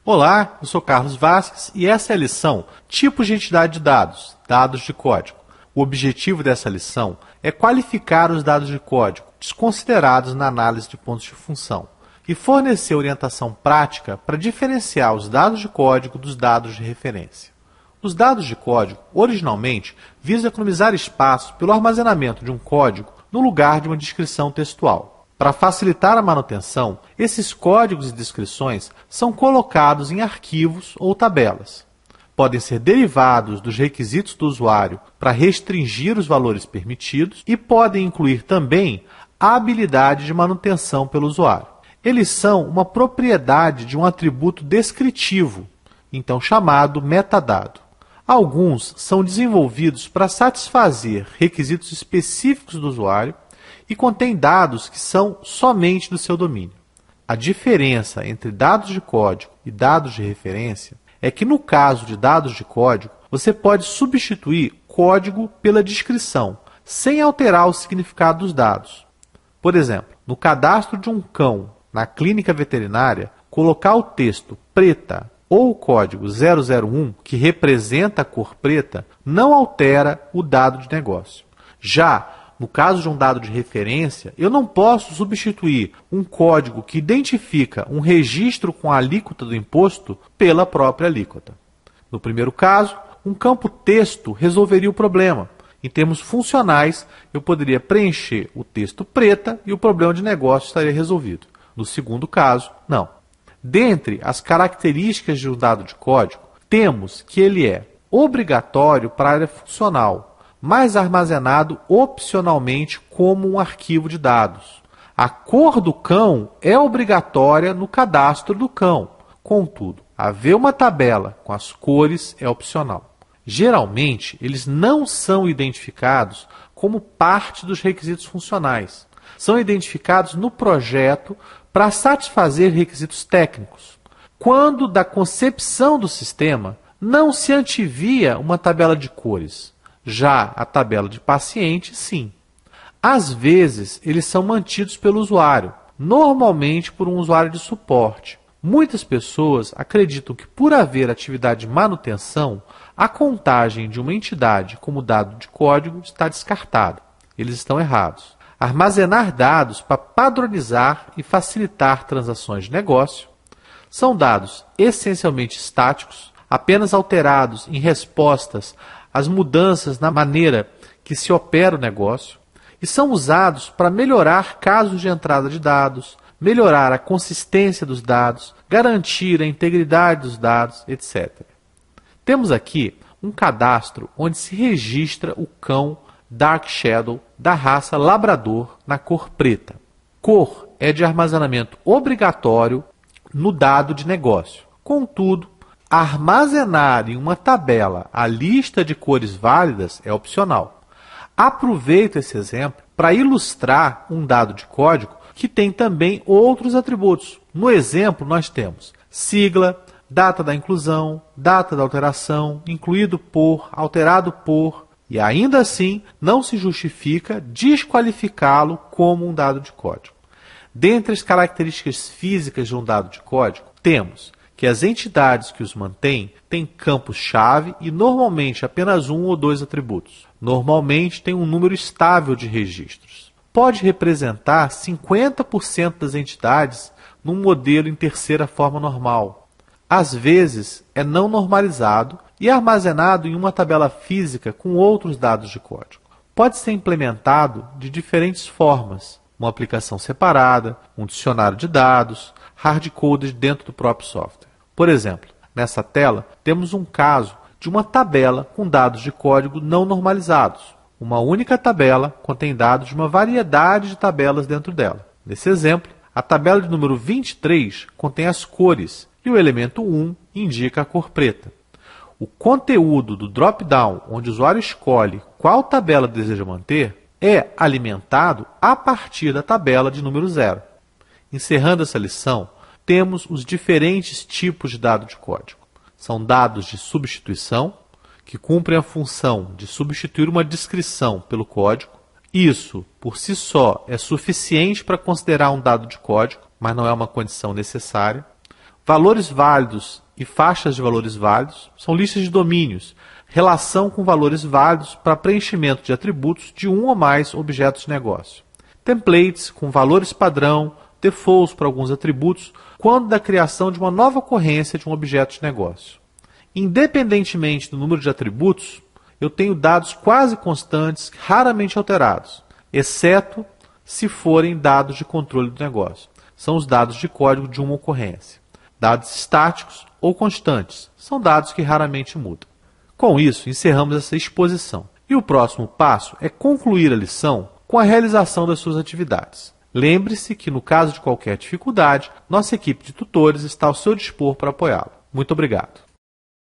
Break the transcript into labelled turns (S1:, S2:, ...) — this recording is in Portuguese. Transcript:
S1: Olá, eu sou Carlos Vasques e essa é a lição Tipos de entidade de dados, dados de código. O objetivo dessa lição é qualificar os dados de código desconsiderados na análise de pontos de função e fornecer orientação prática para diferenciar os dados de código dos dados de referência. Os dados de código, originalmente, visam economizar espaço pelo armazenamento de um código no lugar de uma descrição textual. Para facilitar a manutenção, esses códigos e descrições são colocados em arquivos ou tabelas. Podem ser derivados dos requisitos do usuário para restringir os valores permitidos e podem incluir também a habilidade de manutenção pelo usuário. Eles são uma propriedade de um atributo descritivo, então chamado metadado. Alguns são desenvolvidos para satisfazer requisitos específicos do usuário e contêm dados que são somente do seu domínio. A diferença entre dados de código e dados de referência é que, no caso de dados de código, você pode substituir código pela descrição, sem alterar o significado dos dados. Por exemplo, no cadastro de um cão na clínica veterinária, colocar o texto preta ou o código 001, que representa a cor preta, não altera o dado de negócio. Já no caso de um dado de referência, eu não posso substituir um código que identifica um registro com a alíquota do imposto pela própria alíquota. No primeiro caso, um campo texto resolveria o problema. Em termos funcionais, eu poderia preencher o texto preta e o problema de negócio estaria resolvido. No segundo caso, não. Dentre as características de um dado de código, temos que ele é obrigatório para a área funcional, mas armazenado opcionalmente como um arquivo de dados. A cor do cão é obrigatória no cadastro do cão. Contudo, haver uma tabela com as cores é opcional. Geralmente, eles não são identificados como parte dos requisitos funcionais. São identificados no projeto para satisfazer requisitos técnicos. Quando da concepção do sistema, não se antevia uma tabela de cores. Já a tabela de paciente, sim. Às vezes, eles são mantidos pelo usuário, normalmente por um usuário de suporte. Muitas pessoas acreditam que, por haver atividade de manutenção, a contagem de uma entidade como dado de código está descartada. Eles estão errados. Armazenar dados para padronizar e facilitar transações de negócio são dados essencialmente estáticos, apenas alterados em respostas às mudanças na maneira que se opera o negócio, e são usados para melhorar casos de entrada de dados, melhorar a consistência dos dados, garantir a integridade dos dados, etc. Temos aqui um cadastro onde se registra o cão Dark Shadow da raça Labrador na cor preta. Cor é de armazenamento obrigatório no dado de negócio. Contudo, armazenar em uma tabela a lista de cores válidas é opcional. Aproveito esse exemplo para ilustrar um dado de código que tem também outros atributos. No exemplo, nós temos sigla, data da inclusão, data da alteração, incluído por, alterado por, e ainda assim não se justifica desqualificá-lo como um dado de código. Dentre as características físicas de um dado de código, temos que as entidades que os mantêm têm campos-chave e normalmente apenas um ou dois atributos. Normalmente tem um número estável de registros. Pode representar 50% das entidades num modelo em terceira forma normal. Às vezes é não normalizado e armazenado em uma tabela física com outros dados de código. Pode ser implementado de diferentes formas, uma aplicação separada, um dicionário de dados, hard-coded dentro do próprio software. Por exemplo, nessa tela temos um caso de uma tabela com dados de código não normalizados. Uma única tabela contém dados de uma variedade de tabelas dentro dela. Nesse exemplo, a tabela de número 23 contém as cores e o elemento 1 indica a cor preta. O conteúdo do drop-down, onde o usuário escolhe qual tabela deseja manter, é alimentado a partir da tabela de número 0. Encerrando essa lição, temos os diferentes tipos de dado de código. São dados de substituição, que cumprem a função de substituir uma descrição pelo código. Isso, por si só, é suficiente para considerar um dado de código, mas não é uma condição necessária. Valores válidos e faixas de valores válidos são listas de domínios, relação com valores válidos para preenchimento de atributos de um ou mais objetos de negócio. Templates com valores padrão, defaults para alguns atributos, quando da criação de uma nova ocorrência de um objeto de negócio. Independentemente do número de atributos, eu tenho dados quase constantes, raramente alterados, exceto se forem dados de controle do negócio. São os dados de código de uma ocorrência. Dados estáticos ou constantes são dados que raramente mudam. Com isso, encerramos essa exposição. E o próximo passo é concluir a lição com a realização das suas atividades. Lembre-se que, no caso de qualquer dificuldade, nossa equipe de tutores está ao seu dispor para apoiá-lo. Muito obrigado.